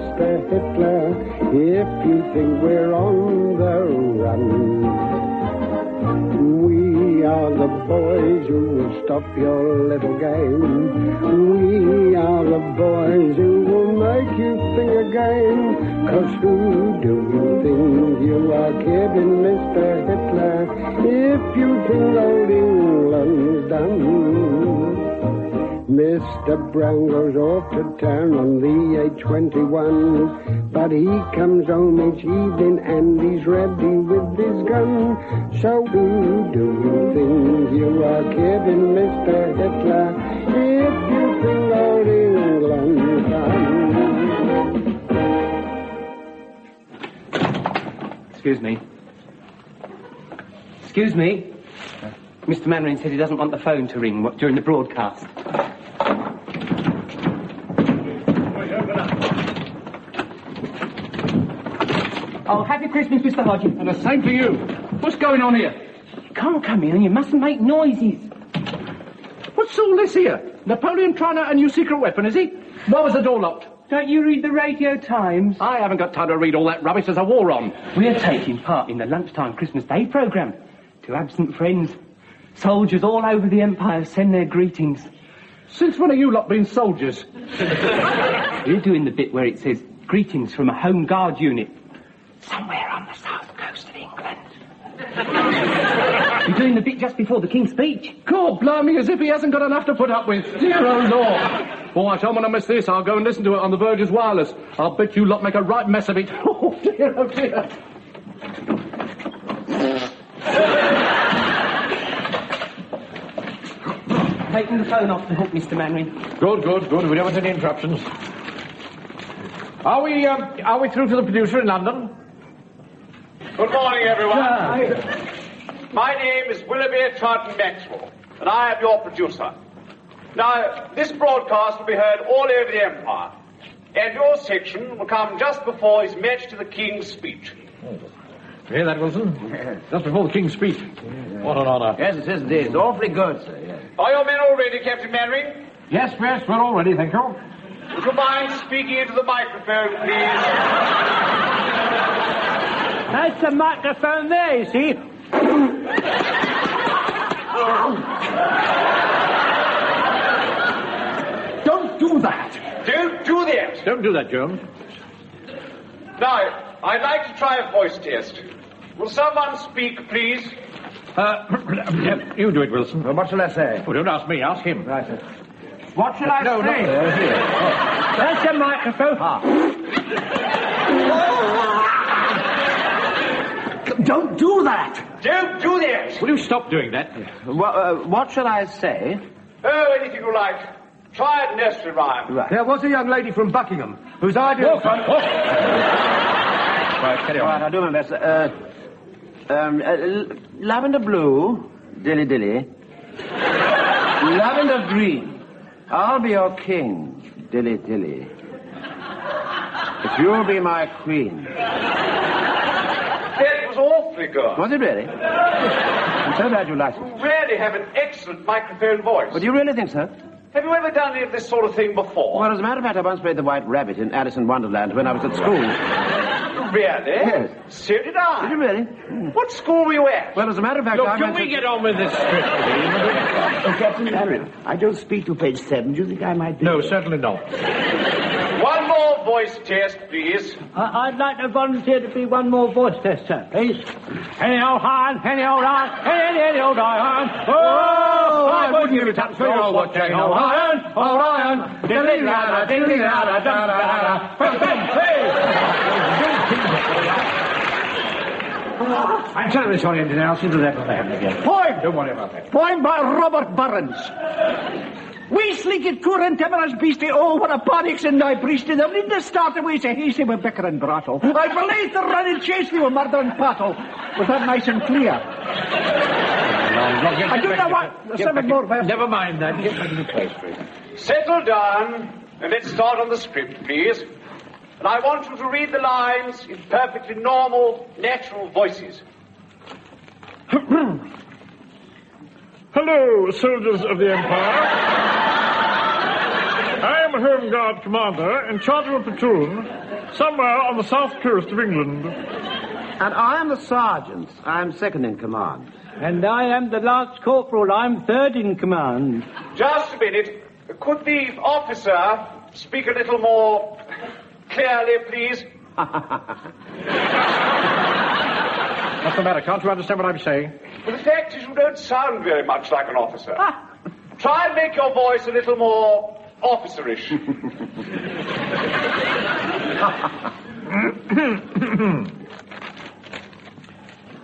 Mr. Hitler, if you think we're on the run. We are the boys who will stop your little game. We are the boys who will make you think again. 'Cause who do you think you are kidding, Mr. Hitler, if you think old England's done? Mr. Brown goes off to town on the A21, but he comes home each evening and he's ready with his gun. So who do you think you are kidding, Mr. Hitler, if you think old England's done? Excuse me. Excuse me. Mr. Mannering said he doesn't want the phone to ring during the broadcast. Oh, happy Christmas, Mr. Hodges. And the same to you. What's going on here? You can't come in and you mustn't make noises. What's all this here? Napoleon trying out a new secret weapon, is he? Why was the door locked? Don't you read the Radio Times? I haven't got time to read all that rubbish. There's a war on. We're taking part in the lunchtime Christmas Day programme. To absent friends, soldiers all over the Empire send their greetings. Since when have you lot been soldiers? You're doing the bit where it says, greetings from a Home Guard unit. Somewhere on the south coast of England. You're doing the bit just before the King's speech. God blimey, as if he hasn't got enough to put up with. Dear oh Lord. Boy, I don't want to miss this. I'll go and listen to it on the Verge's wireless. I'll bet you lot make a right mess of it. Oh dear, oh dear. Taking the phone off the hook, Mr. Mannering. Good. We don't want any interruptions. Are we through to the producer in London? Good morning, everyone. My name is Willoughby Charlton Maxwell, and I am your producer. Now, this broadcast will be heard all over the Empire, and your section will come just before His Majesty the King's speech. You hear that, Wilson? Yes. Just before the King's speech. What an honour. Yes, it is indeed. It's awfully good, sir, yes. Are your men all ready, Captain Mannering? Yes, we're all ready, thank you. Would you mind speaking into the microphone, please? That's the microphone there, you see. Don't do that. Don't do that. Don't do that, Jones. Now, I'd like to try a voice test. Will someone speak, please? You do it, Wilson. Well, what shall I say? Oh, don't ask me, ask him. Right, sir. What shall I say? No, here. That's the microphone. Don't do that. Don't do that. Will you stop doing that? What shall I say? Oh, anything you like. Try a nursery rhyme. Right. There was a young lady from Buckingham whose idea... Walk on. Right, carry on. Right, I'll do my best. Lavender blue, dilly dilly. Lavender green, I'll be your king, dilly dilly. But you'll be my queen. That was awfully good. Was it really? I'm so glad you liked it. You really have an excellent microphone voice. But do you really think so? Have you ever done any of this sort of thing before? Well, as a matter of fact, I once played the White Rabbit in Alice in Wonderland when I was at school. Really? Yes. So did I. Did you really? What school were you at? Well, as a matter of fact, Look, I can went we get on with this script, please? Captain Mannering, I don't speak to page 7. Do you think I might be... No, certainly not. One more voice test, please. I'd like to volunteer to be one more voice test, sir. Please. Any old hand, any old iron, any old iron. Oh, I wouldn't give it up for your watch, any old iron, diddly-da-da, diddly-da-da, da-da-da-da. I'm terribly sorry, Engineer. I'll see to that when I happen again. Point! Don't worry about that. Point by Robert Burns. We sleeked current temperance beastie, oh, what a panics in thy priesty. Them in the start away say, he say, we're Becker and Brattle. I believe the running chase we were murder and battle. Was that nice and clear? I do know what. There's 7 more verses. Never mind that. Get back to the place, please. Settle down, and let's start on the script, please. And I want you to read the lines in perfectly normal, natural voices. Hello, soldiers of the Empire. I am the Home Guard commander in charge of a platoon somewhere on the south coast of England. And I am the sergeant. I am second in command. And I am the lance corporal. I'm third in command. Just a minute. Could the officer speak a little more clearly, please? What's the matter? Can't you understand what I'm saying? Well, the fact is you don't sound very much like an officer. Try and make your voice a little more officerish.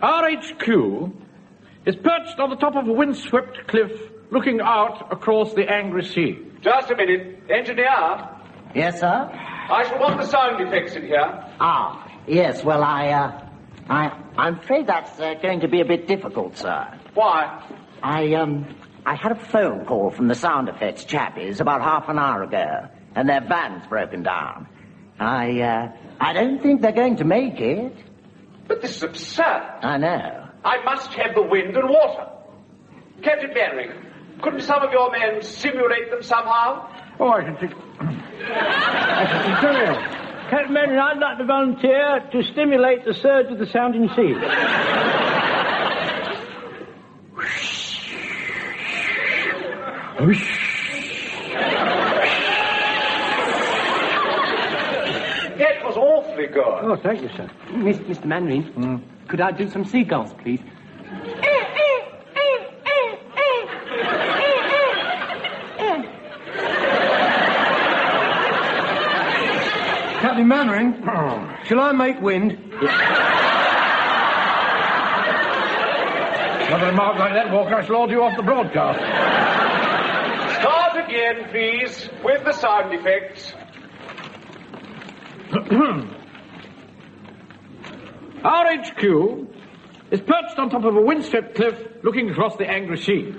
RHQ is perched on the top of a windswept cliff looking out across the angry sea. Just a minute. Engineer, Yes, sir? I shall want the sound effects in here. Ah, yes, well, I'm afraid that's going to be a bit difficult, sir. Why? I had a phone call from the sound effects chappies about half an hour ago, and their van's broken down. I don't think they're going to make it. But this is absurd. I know. I must have the wind and water. Captain Mannering, couldn't some of your men simulate them somehow? Oh, I can think... Captain Mannering, I'd like to volunteer to stimulate the surge of the sounding sea. That was awfully good. Oh, thank you, sir. Mr. Mannering, could I do some seagulls, please? Captain Mannering, shall I make wind? Another remark like that, Walker, I shall order you off the broadcast. Start again, please, with the sound effects. RHQ is perched on top of a windswept cliff looking across the angry sea.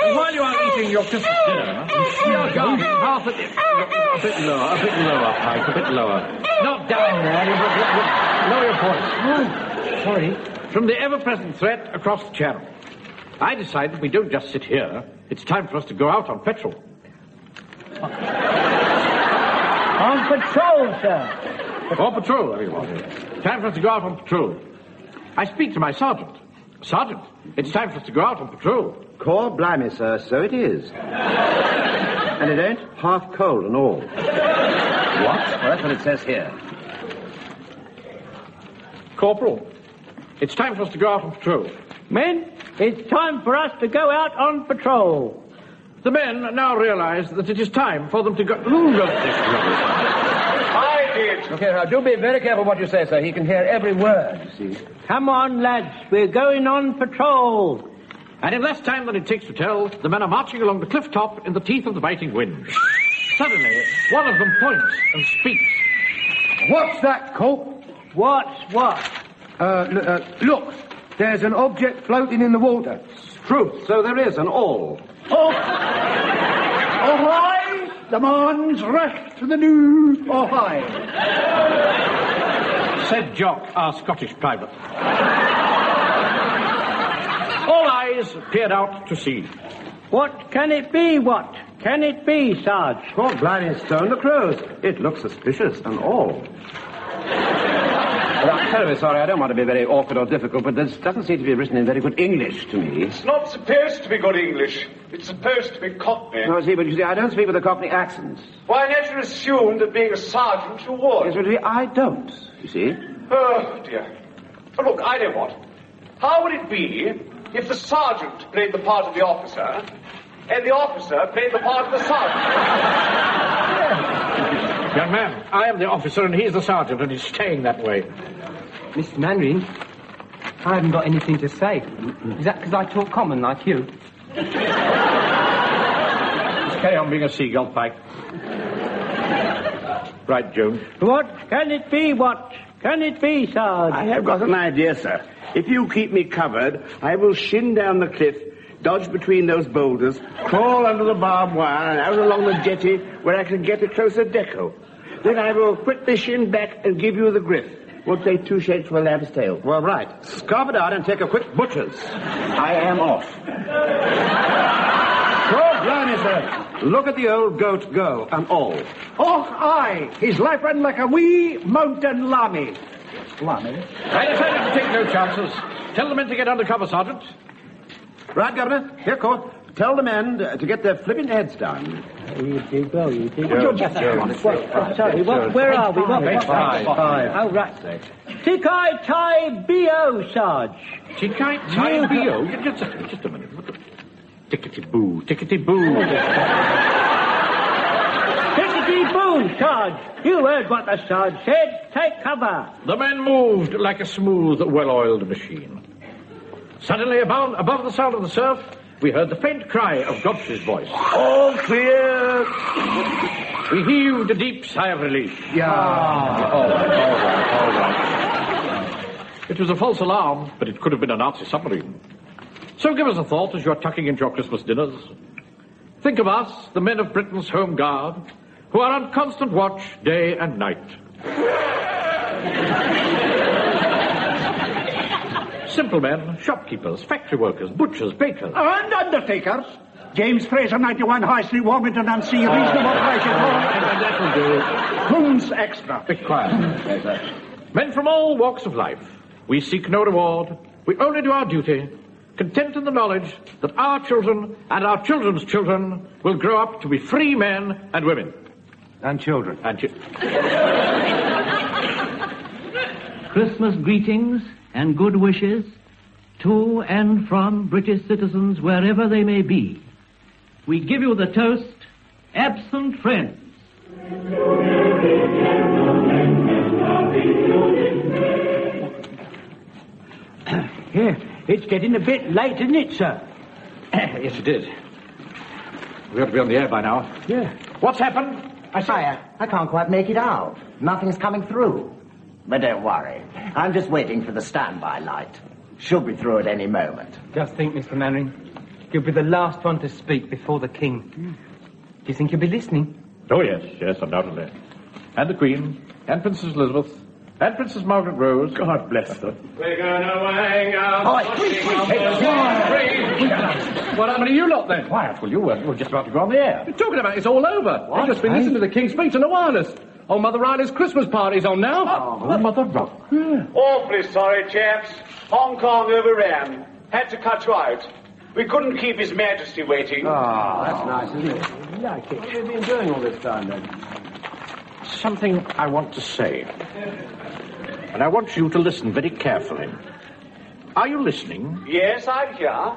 And while you are eating your Christmas dinner, your garden half a bit lower, Pike, a bit lower. Not down there, lower your voice. Oh, sorry. From the ever-present threat across the channel, I decided we don't just sit here. It's time for us to go out on patrol. On patrol, sir. On patrol, everyone. Time for us to go out on patrol. I speak to my sergeant. Sergeant, it's time for us to go out on patrol. Cor blimey, sir, so it is. And it ain't half cold and all. What? Well, that's what it says here. Corporal, it's time for us to go out on patrol. Men, it's time for us to go out on patrol. The men now realize that it is time for them to go... Who wrote this rubbish? I did. Look here, now, do be very careful what you say, sir. He can hear every word, you see. Come on, lads, we're going on patrol. And in less time than it takes to tell, the men are marching along the cliff top in the teeth of the biting wind. Suddenly, one of them points and speaks. What's that, Cope? What? Look, there's an object floating in the water. Truth, so there is, an all. Oh, ahoy! The man's rushed to the news. Ahoy! Said Jock, our Scottish private. All eyes peered out to sea. What can it be, what? Can it be, Sarge? Cor blimey, Stone the Crows. It looks suspicious and all. Well, I'm terribly sorry, I don't want to be very awkward or difficult, but this doesn't seem to be written in very good English to me. It's not supposed to be good English. It's supposed to be Cockney. No, see, but you see, I don't speak with a Cockney accent. Why, I naturally assumed that being a sergeant you would. Yes, but you see, I don't, you see. Oh, dear. Oh, look, I know what. How would it be if the sergeant played the part of the officer and the officer played the part of the sergeant? Young man, I am the officer and he's the sergeant, and he's staying that way. Mr. Mannering, I haven't got anything to say. Is that because I talk common like you? Just carry on being a seagull, Pike. Right, Jones. What can it be, what? Can it be, Sarge? I have got an idea, sir. If you keep me covered, I will shin down the cliff, dodge between those boulders, crawl under the barbed wire and out along the jetty where I can get a closer deco. Then I will quickly shin back and give you the grip. Won't take 2 shakes for a lamb's tail. Well, right. Scarf it out and take a quick butcher's. I am off. Cor blimey, Blimey, sir. Look at the old goat go, and all. Oh, aye. He's lapping like a wee mountain lammy. Lammy? I decided to take no chances. Tell the men to get under cover, Sergeant. Right, Governor. Here, Court. Tell the men to get their flipping heads down. You did well, you did. Sorry, where are we? Page 5. Oh, right. Tikai Tai B.O., Sarge. Tikai Tai B.O.? Just a minute. Tickety-boo, tickety-boo. Tickety-boo, Sarge. You heard what the Sarge said. Take cover. The men moved like a smooth, well-oiled machine. Suddenly, above the sound of the surf, we heard the faint cry of Godfrey's voice. All clear. We heaved a deep sigh of relief. Yeah. All right. It was a false alarm, but it could have been a Nazi submarine. So give us a thought as you are tucking into your Christmas dinners. Think of us, the men of Britain's Home Guard, who are on constant watch day and night. Simple men, shopkeepers, factory workers, butchers, bakers. And undertakers. James Fraser, 91, High Street, Warmington, and see reasonable prices. That will do. Rooms extra. Be quiet. Men from all walks of life. We seek no reward. We only do our duty, content in the knowledge that our children and our children's children will grow up to be free men and women. And children. Christmas greetings and good wishes to and from British citizens wherever they may be. We give you the toast, absent friends. Yeah, it's getting a bit late, isn't it, sir? Yes, it is. We ought to be on the air by now. Yeah. What's happened? I can't quite make it out. Nothing's coming through. But don't worry. I'm just waiting for the standby light. Should be through at any moment. Just think, Mr. Mannering. You'll be the last one to speak before the King. Do you think you'll be listening? Oh, yes, undoubtedly. And the Queen, and Princess Elizabeth, and Princess Margaret Rose. God bless them. We're gonna hang out. What happened to you lot then? Quiet, will you? We're just about to go on the air. You're talking about it's all over. I've just been listening to the King's speech on the wireless. Oh, Mother Riley's Christmas party's on now. Oh, Mother Riley. Yeah. Awfully sorry, chaps. Hong Kong overran. Had to cut you out. We couldn't keep His Majesty waiting. Oh, that's nice, isn't it? You like it. What have you been doing all this time, then? Something I want to say. And I want you to listen very carefully. Are you listening? Yes, I'm here.